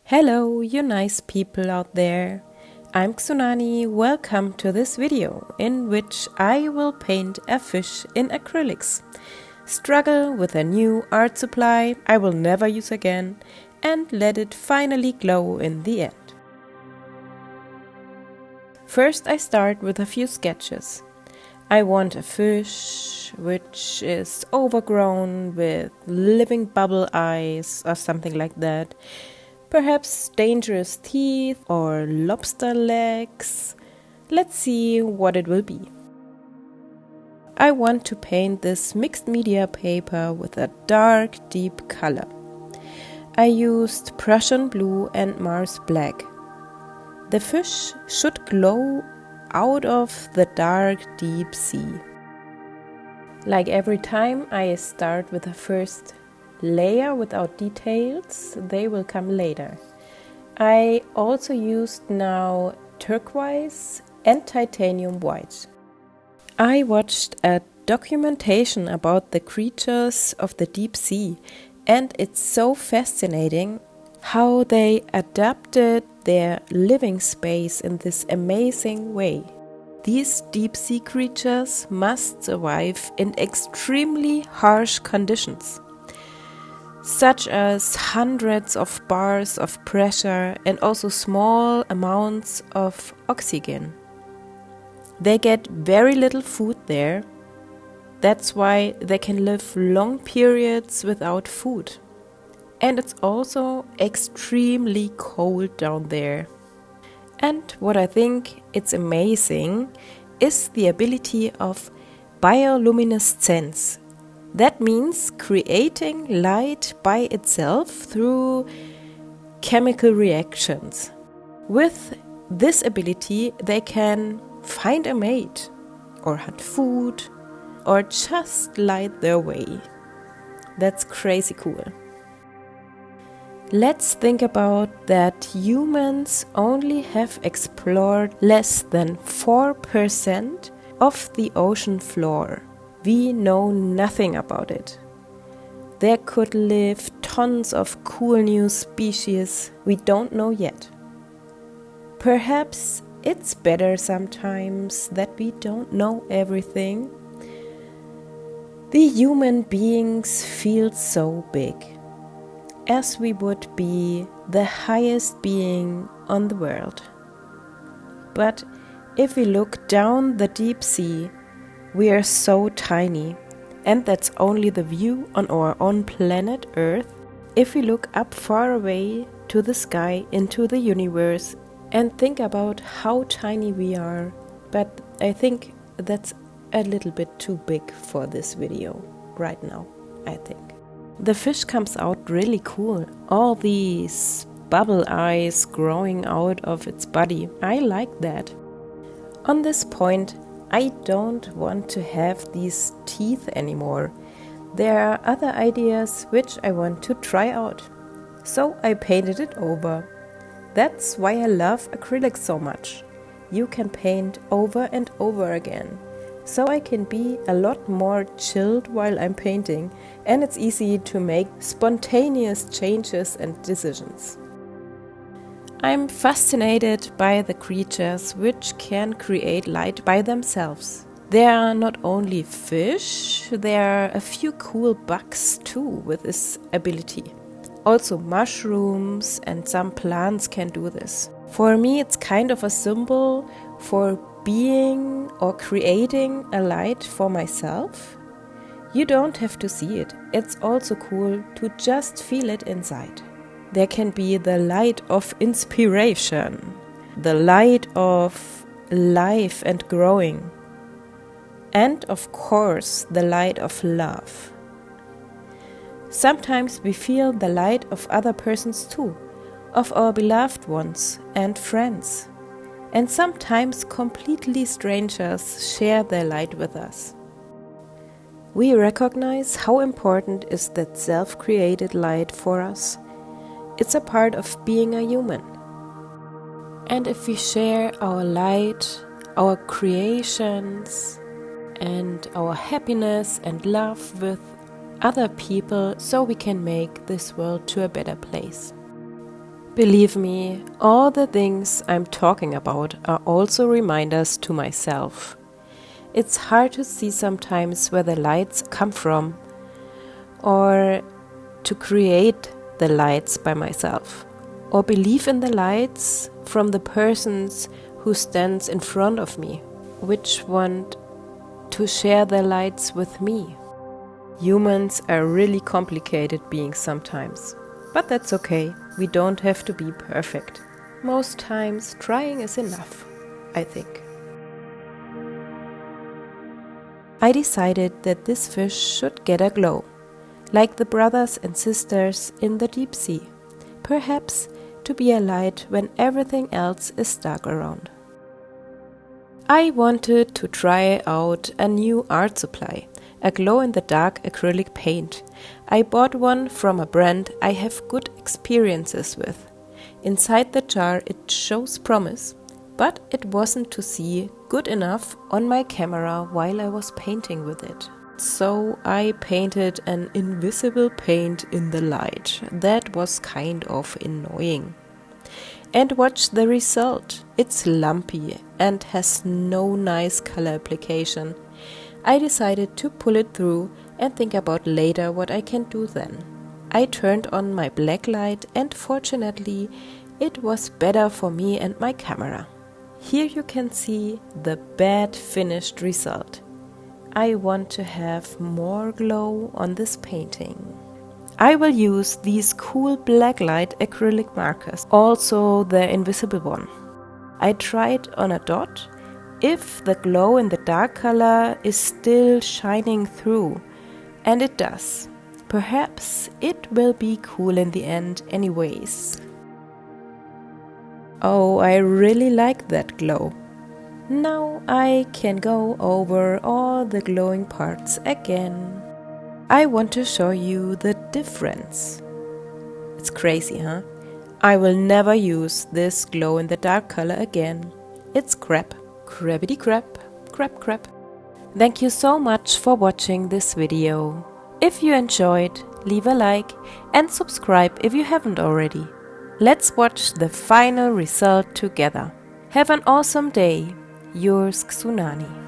Hello, you nice people out there. I'm Xoonani. Welcome to this video in which I will paint a fish in acrylics, struggle with a new art supply I will never use again, and let it finally glow in the end. First, I start with a few sketches. I want a fish which is overgrown with living bubble eyes or something like that. Perhaps dangerous teeth or lobster legs. Let's see what it will be. I want to paint this mixed media paper with a dark, deep color. I used Prussian blue and Mars black. The fish should glow out of the dark, deep sea. Like every time, I start with the first layer without details. They will come later. I also used now turquoise and titanium white. I watched a documentation about the creatures of the deep sea, and it's so fascinating how they adapted their living space in this amazing way. These deep sea creatures must survive in extremely harsh conditions, such as hundreds of bars of pressure and also small amounts of oxygen. They get very little food there. That's why they can live long periods without food. And it's also extremely cold down there. And what I think it's amazing is the ability of bioluminescence. That means creating light by itself through chemical reactions. With this ability, they can find a mate, or hunt food, or just light their way. That's crazy cool. Let's think about that humans only have explored less than 4% of the ocean floor. We know nothing about it. There could live tons of cool new species we don't know yet. Perhaps it's better sometimes that we don't know everything. The human beings feel so big, as we would be the highest being on the world. But if we look down the deep sea, we are so tiny, and that's only the view on our own planet Earth. If we look up far away to the sky into the universe and think about how tiny we are, but I think that's a little bit too big for this video right now, I think. The fish comes out really cool. All these bubble eyes growing out of its body. I like that. On this point, I don't want to have these teeth anymore. There are other ideas which I want to try out. So I painted it over. That's why I love acrylics so much. You can paint over and over again. So I can be a lot more chilled while I'm painting, and it's easy to make spontaneous changes and decisions. I'm fascinated by the creatures which can create light by themselves. There are not only fish, there are a few cool bugs too with this ability. Also mushrooms and some plants can do this. For me, it's kind of a symbol for being or creating a light for myself. You don't have to see it. It's also cool to just feel it inside. There can be the light of inspiration, the light of life and growing, and of course the light of love. Sometimes we feel the light of other persons too, of our beloved ones and friends. And sometimes completely strangers share their light with us. We recognize how important is that self-created light for us. It's a part of being a human. And if we share our light, our creations, and our happiness and love with other people, so we can make this world to a better place. Believe me, all the things I'm talking about are also reminders to myself. It's hard to see sometimes where the lights come from or to create the lights by myself or believe in the lights from the persons who stands in front of me, which want to share their lights with me. Humans are really complicated beings sometimes, but that's okay. We don't have to be perfect. Most times trying is enough, I think. I decided that this fish should get a glow, like the brothers and sisters in the deep sea, perhaps to be a light when everything else is dark around. I wanted to try out a new art supply, a glow-in-the-dark acrylic paint. I bought one from a brand I have good experiences with. Inside the jar it shows promise, but it wasn't to see good enough on my camera while I was painting with it. So I painted an invisible paint in the light. That was kind of annoying. And watch the result. It's lumpy and has no nice color application. I decided to pull it through and think about later what I can do then. I turned on my black light and fortunately it was better for me and my camera. Here you can see the bad finished result. I want to have more glow on this painting. I will use these cool blacklight acrylic markers, also the invisible one. I tried on a dot if the glow in the dark color is still shining through, and it does. Perhaps it will be cool in the end anyways. Oh, I really like that glow. Now I can go over all the glowing parts again. I want to show you the difference. It's crazy, huh? I will never use this glow in the dark color again. It's crap. Crabbity crap. Crap crap. Thank you so much for watching this video. If you enjoyed, leave a like and subscribe if you haven't already. Let's watch the final result together. Have an awesome day. Yours, Xoonani.